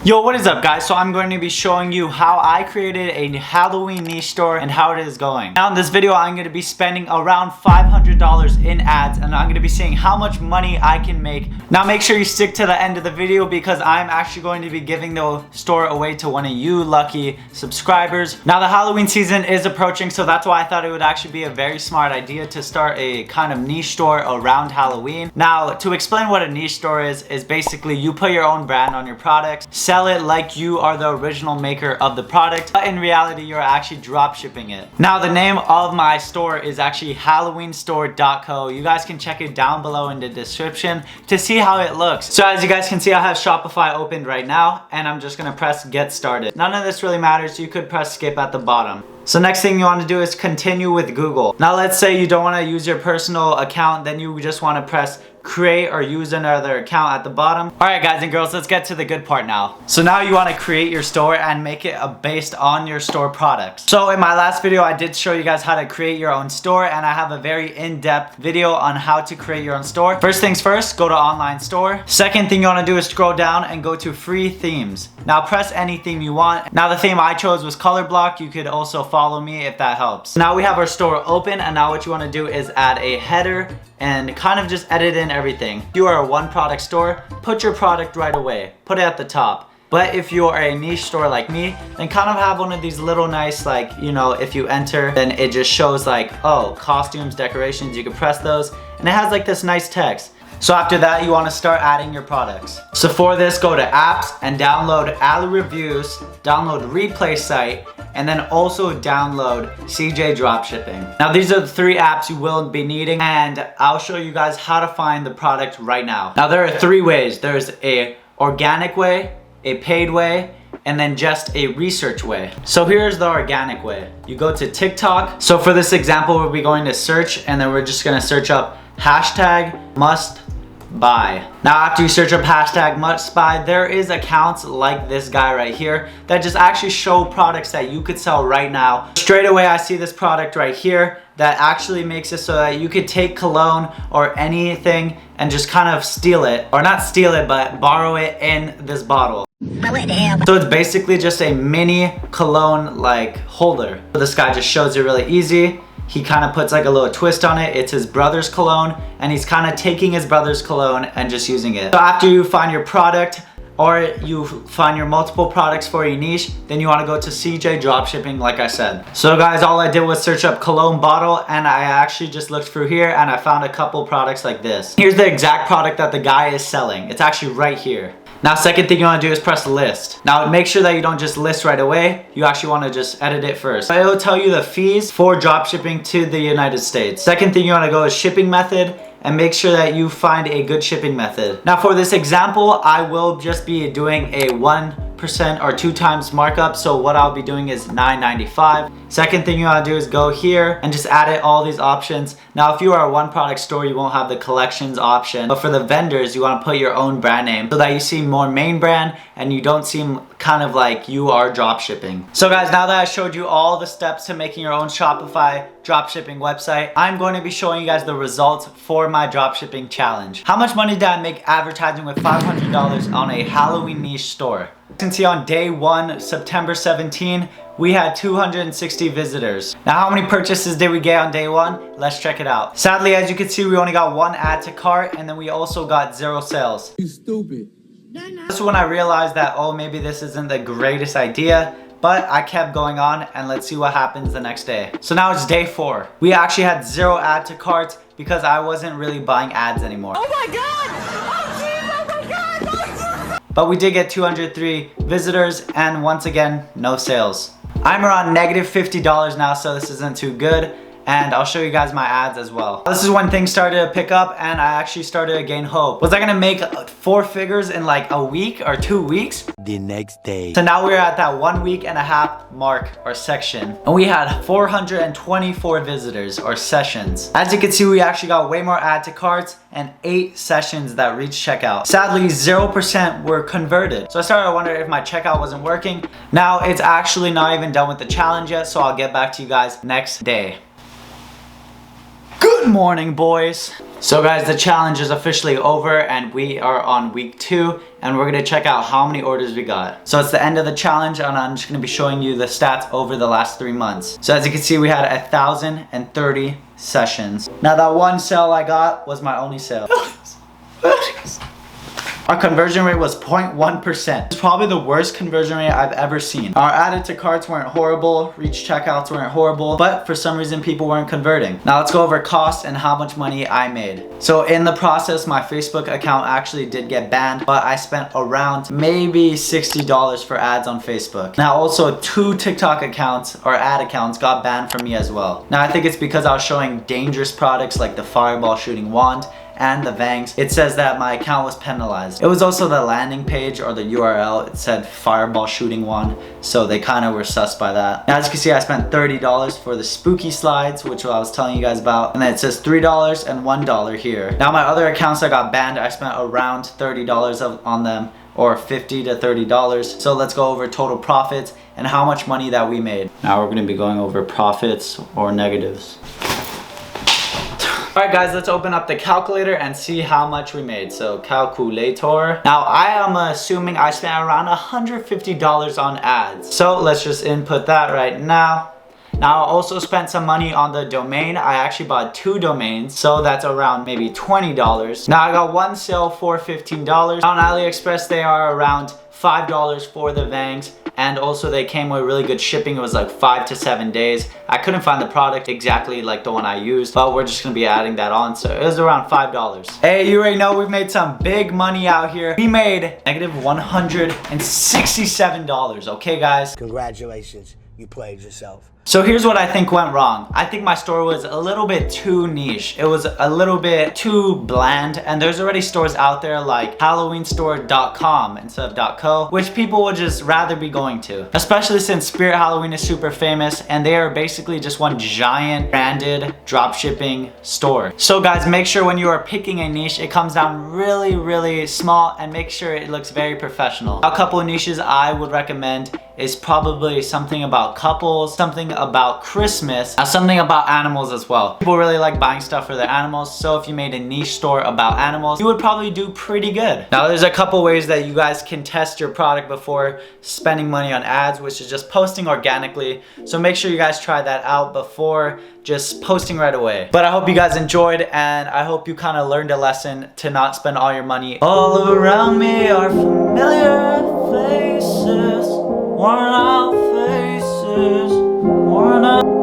Yo, what is up guys? So I'm going to be showing you how I created a Halloween niche store and how it is going. Now in this video, I'm going to be spending around $500 in ads and I'm going to be seeing how much money I can make. Now make sure you stick to the end of the video because I'm actually going to be giving the store away to one of you lucky subscribers. Now the Halloween season is approaching, so that's why I thought it would actually be a very smart idea to start a kind of niche store around Halloween. Now to explain what a niche store is basically you put your own brand on your products, sell it like you are the original maker of the product, but in reality you're actually drop shipping it. Now the name of my store is actually halloweenstore.co. You guys can check it down below in the description to see how it looks. So as you guys can see, I have Shopify opened right now and I'm just gonna press get started. None of this really matters, you could press skip at the bottom. So next thing you want to do is continue with Google. Now let's say you don't want to use your personal account, then you just want to press create or use another account at the bottom. Alright guys and girls, let's get to the good part now. So now you want to create your store and make it based on your store products. So in my last video I did show you guys how to create your own store and I have a very in-depth video on how to create your own store. First things first, go to online store. Second thing you want to do is scroll down and go to free themes. Now press any theme you want. Now the theme I chose was color block. You could also follow me if that helps. Now we have our store open and now what you want to do is add a header and kind of just edit in everything. If you are a one product store, put your product right away. Put it at the top. But if you are a niche store like me, then kind of have one of these little nice, like, you know, if you enter, then it just shows like, oh, costumes, decorations, you can press those. And it has like this nice text. So after that, you want to start adding your products. So for this, go to apps and download Ali Reviews, download Replay Site, and then also download CJ Dropshipping. Now these are the three apps you will be needing and I'll show you guys how to find the product right now. Now there are three ways. There's a organic way, a paid way, and then just a research way. So here's the organic way. You go to TikTok. So for this example, we'll be going to search and then we're just gonna search up hashtag must buy. Now after you search up hashtag must buy, there is accounts like this guy right here that just actually show products that you could sell right now. Straight away I see this product right here that actually makes it so that you could take cologne or anything and just kind of steal it, or not steal it but borrow it in this bottle. So it's basically just a mini cologne like holder. So this guy just shows it really easy. He kind of puts like a little twist on it. It's his brother's cologne and he's kind of taking his brother's cologne and just using it. So after you find your product or you find your multiple products for your niche, then you want to go to CJ Dropshipping like I said. So guys, all I did was search up cologne bottle and I actually just looked through here and I found a couple products like this. Here's the exact product that the guy is selling. It's actually right here. Now second thing you want to do is press list. Now make sure that you don't just list right away. You actually want to just edit it first. It will tell you the fees for drop shipping to the United States. Second thing you want to go is shipping method and make sure that you find a good shipping method. Now for this example, I will just be doing a 1% or 2 times markup. So what I'll be doing is $9.95. Second thing you want to do is go here and just add all these options. Now if you are a one product store, you won't have the collections option, but for the vendors you want to put your own brand name so that you seem more main brand and you don't seem kind of like you are drop shipping. So guys, now that I showed you all the steps to making your own Shopify drop shipping website, I'm going to be showing you guys the results for my drop shipping challenge. How much money did I make advertising with $500 on a Halloween niche store? You can see on day 1, September 17, we had 260 visitors. Now how many purchases did we get on day 1? Let's check it out. Sadly, as you can see, we only got 1 add to cart and then we also got 0 sales. You stupid. This is when I realized that, oh, maybe this isn't the greatest idea, but I kept going on and let's see what happens the next day. So now it's day 4. We actually had 0 add to carts because I wasn't really buying ads anymore. Oh my god! Oh jeez, oh my god! Oh, but we did get 203 visitors and once again, no sales. I'm around negative $50 now, so this isn't too good. And I'll show you guys my ads as well. This is when things started to pick up and I actually started to gain hope. Was I gonna make 4 figures in like a week or 2 weeks? The next day. So now we're at that 1.5 week mark or section. And we had 424 visitors or sessions. As you can see, we actually got way more add to carts and 8 sessions that reached checkout. Sadly, 0% were converted. So I started to wonder if my checkout wasn't working. Now it's actually not even done with the challenge yet, so I'll get back to you guys next day. Good morning, boys. So guys, the challenge is officially over and we are on week 2 and we're gonna check out how many orders we got. So it's the end of the challenge and I'm just gonna be showing you the stats over the last 3 months. So as you can see, we had 1,030 sessions. Now that one sale I got was my only sale. Our conversion rate was 0.1%. It's probably the worst conversion rate I've ever seen. Our added to carts weren't horrible, reach checkouts weren't horrible, but for some reason people weren't converting. Now let's go over cost and how much money I made. So in the process, my Facebook account actually did get banned, but I spent around maybe $60 for ads on Facebook. Now also 2 TikTok accounts or ad accounts got banned from me as well. Now I think it's because I was showing dangerous products like the fireball shooting wand and the Vangs. It says that my account was penalized. It was also the landing page or the URL. It said fireball shooting wand, so they kind of were sus by that. Now as you can see, I spent $30 for the spooky slides, which I was telling you guys about, and then it says $3 and $1 here. Now my other accounts that got banned, I spent around $30 on them, or $50 to $30. So let's go over total profits and how much money that we made. Now we're gonna be going over profits or negatives. Alright guys, let's open up the calculator and see how much we made. So calculator. Now I am assuming I spent around $150 on ads. So let's just input that right now. Now I also spent some money on the domain. I actually bought 2 domains, so that's around maybe $20. Now I got one sale for $15. On AliExpress they are around $5 for the Vangs, and also they came with really good shipping. It was like 5 to 7 days. I couldn't find the product exactly like the one I used, but we're just gonna be adding that on, so it was around $5. Hey, you already know we've made some big money out here. We made negative $167, okay guys? Congratulations, you played yourself. So here's what I think went wrong. I think my store was a little bit too niche. It was a little bit too bland, and there's already stores out there like halloweenstore.com instead of .co, which people would just rather be going to. Especially since Spirit Halloween is super famous and they are basically just one giant branded dropshipping store. So guys, make sure when you are picking a niche, it comes down really, really small and make sure it looks very professional. A couple of niches I would recommend is probably something about couples, something about Christmas, something about animals as well. People really like buying stuff for their animals, so if you made a niche store about animals, you would probably do pretty good. Now there's a couple ways that you guys can test your product before spending money on ads, which is just posting organically. So make sure you guys try that out before just posting right away. But I hope you guys enjoyed, and I hope you kind of learned a lesson to not spend all your money. All around me are familiar faces, worn out faces, worn out.